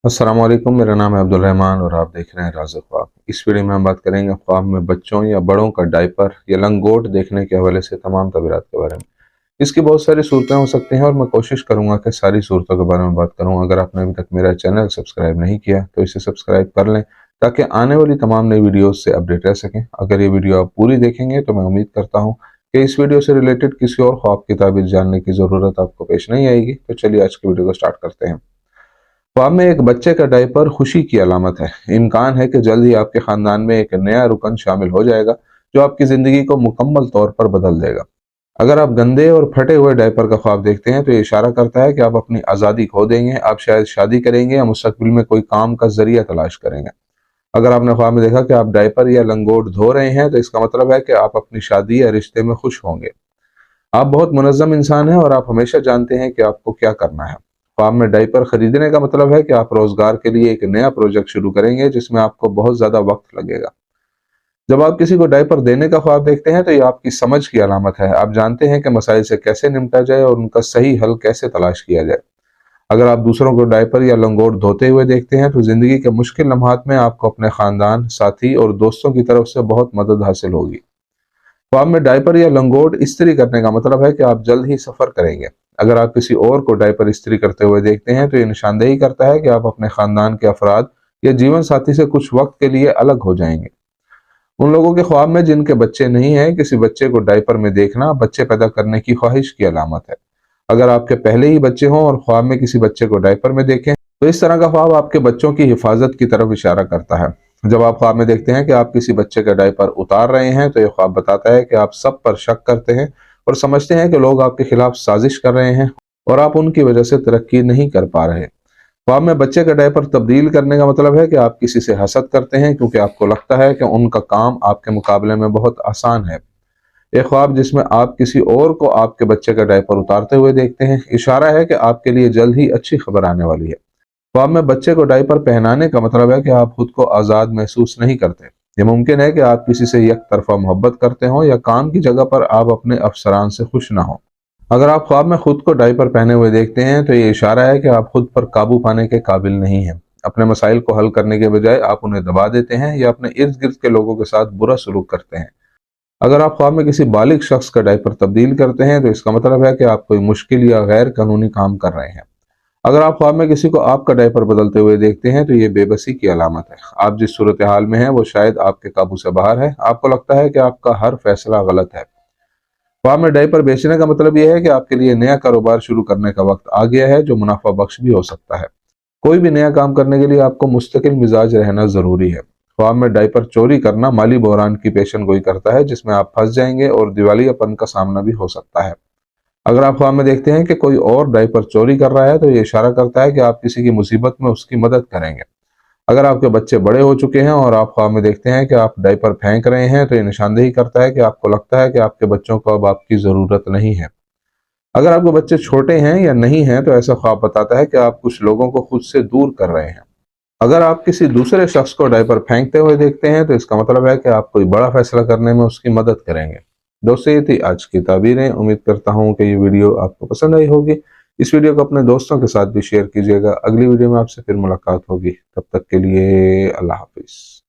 अस्सलाम वालेकुम, मेरा नाम है अब्दुल रहमान और आप देख रहे हैं राज़ ख्वाब। इस वीडियो में हम बात करेंगे ख्वाब में बच्चों या बड़ों का डायपर या लंगोट देखने के हवाले से तमाम तबीरात के बारे में। इसकी बहुत सारी सूरतें हो सकती हैं और मैं कोशिश करूंगा कि सारी सूरतों के बारे में बात करूं। अगर आपने अभी तक मेरा चैनल सब्सक्राइब नहीं किया तो इसे सब्सक्राइब कर लें ताकि आने वाली तमाम नई वीडियोज़ से अपडेट रह सकें। अगर ये वीडियो आप पूरी देखेंगे तो मैं उम्मीद करता हूँ कि इस वीडियो से रिलेटेड किसी और ख्वाब की ताबीर जानने की ज़रूरत आपको पेश नहीं आएगी। तो चलिए आज की वीडियो को स्टार्ट करते हैं। ख्वाब में एक बच्चे का डायपर खुशी की अलामत है। इम्कान है कि जल्द ही आपके खानदान में एक नया रुकन शामिल हो जाएगा जो आपकी जिंदगी को मुकम्मल तौर पर बदल देगा। अगर आप गंदे और फटे हुए डायपर का ख्वाब देखते हैं तो ये इशारा करता है कि आप अपनी आज़ादी खो देंगे। आप शायद शादी करेंगे या मुस्तकबिल में कोई काम का जरिया तलाश करेंगे। अगर आपने ख्वाब में देखा कि आप डायपर या लंगोट धो रहे हैं तो इसका मतलब है कि आप अपनी शादी या रिश्ते में खुश होंगे। आप बहुत मुनज़्ज़म इंसान हैं और आप हमेशा जानते हैं कि आपको क्या करना है। ख्वाब में डायपर खरीदने का मतलब है कि आप रोजगार के लिए एक नया प्रोजेक्ट शुरू करेंगे जिसमें आपको बहुत ज्यादा वक्त लगेगा। जब आप किसी को डायपर देने का ख्वाब देखते हैं तो ये आपकी समझ की अलामत है। आप जानते हैं कि मसाइल से कैसे निपटा जाए और उनका सही हल कैसे तलाश किया जाए। अगर आप दूसरों को डायपर या लंगोट धोते हुए देखते हैं तो जिंदगी के मुश्किल लम्हात में आपको अपने खानदान, साथी और दोस्तों की तरफ से बहुत मदद हासिल होगी। ख्वाब में डायपर या लंगोट इस्त्री करने का मतलब है कि आप जल्द ही सफर करेंगे। अगर आप किसी और को डायपर इस्त्री करते हुए देखते हैं तो ये निशानदेही करता है कि आप अपने खानदान के अफराद या जीवन साथी से कुछ वक्त के लिए अलग हो जाएंगे। उन लोगों के ख्वाब में जिनके बच्चे नहीं हैं, किसी बच्चे को डायपर में देखना बच्चे पैदा करने की ख्वाहिश की अलामत है। अगर आपके पहले ही बच्चे हों और ख्वाब में किसी बच्चे को डायपर में देखें तो इस तरह का ख्वाब आपके बच्चों की हिफाजत की तरफ इशारा करता है। जब आप ख्वाब में देखते हैं कि आप किसी बच्चे का डायपर उतार रहे हैं तो यह ख्वाब बताता है कि आप सब पर शक करते हैं और समझते हैं कि लोग आपके खिलाफ साजिश कर रहे हैं और आप उनकी वजह से तरक्की नहीं कर पा रहे। ख्वाब में बच्चे का डायपर तब्दील करने का मतलब है कि आप किसी से हसद करते हैं क्योंकि आपको लगता है कि उनका काम आपके मुकाबले में बहुत आसान है। एक ख्वाब जिसमें आप किसी और को आपके बच्चे का डायपर उतारते हुए देखते हैं इशारा है कि आपके लिए जल्द ही अच्छी खबर आने वाली है। ख्वाब में बच्चे को डायपर पहनाने का मतलब है कि आप खुद को आज़ाद महसूस नहीं करते। ये मुमकिन है कि आप किसी से एक तरफा मोहब्बत करते हों या काम की जगह पर आप अपने अफसरान से खुश ना हों। अगर आप ख्वाब में खुद को डायपर पहने हुए देखते हैं तो ये इशारा है कि आप खुद पर काबू पाने के काबिल नहीं हैं। अपने मसाइल को हल करने के बजाय आप उन्हें दबा देते हैं या अपने इर्द गिर्द के लोगों के साथ बुरा सलूक करते हैं। अगर आप ख्वाब में किसी बालिग शख्स का डायपर तब्दील करते हैं तो इसका मतलब है कि आप कोई मुश्किल या गैर कानूनी काम कर रहे हैं। अगर आप ख्वाब में किसी को आपका डायपर बदलते हुए देखते हैं तो ये बेबसी की अलामत है। आप जिस सूरत हाल में हैं वो शायद आपके काबू से बाहर है। आपको लगता है कि आपका हर फैसला गलत है। ख्वाब में डायपर बेचने का मतलब यह है कि आपके लिए नया कारोबार शुरू करने का वक्त आ गया है जो मुनाफा बख्श भी हो सकता है। कोई भी नया काम करने के लिए आपको मुस्तकिल मिजाज रहना जरूरी है। ख्वाब में डायपर चोरी करना माली बहरान की पेशन गोई करता है जिसमें आप फंस जाएंगे और दिवालियापन का सामना भी हो सकता है। अगर आप ख्वाब में देखते हैं कि कोई और डायपर चोरी कर रहा है तो ये इशारा करता है कि आप किसी की मुसीबत में उसकी मदद करेंगे। अगर आपके बच्चे बड़े हो चुके हैं और आप ख्वाब में देखते हैं कि आप डायपर फेंक रहे हैं तो ये निशानदेही करता है कि आपको लगता है कि आपके बच्चों को अब आपकी ज़रूरत नहीं है। अगर आपके बच्चे छोटे हैं या नहीं हैं तो ऐसा ख्वाब बताता है कि आप कुछ लोगों को खुद से दूर कर रहे हैं। अगर आप किसी दूसरे शख्स को डायपर फेंकते हुए देखते हैं तो इसका मतलब है कि आप कोई बड़ा फैसला करने में उसकी मदद करेंगे। दोस्तों, ये थी आज की ताबीरें। उम्मीद करता हूँ कि ये वीडियो आपको पसंद आई होगी। इस वीडियो को अपने दोस्तों के साथ भी शेयर कीजिएगा। अगली वीडियो में आपसे फिर मुलाकात होगी। तब तक के लिए अल्लाह हाफिज।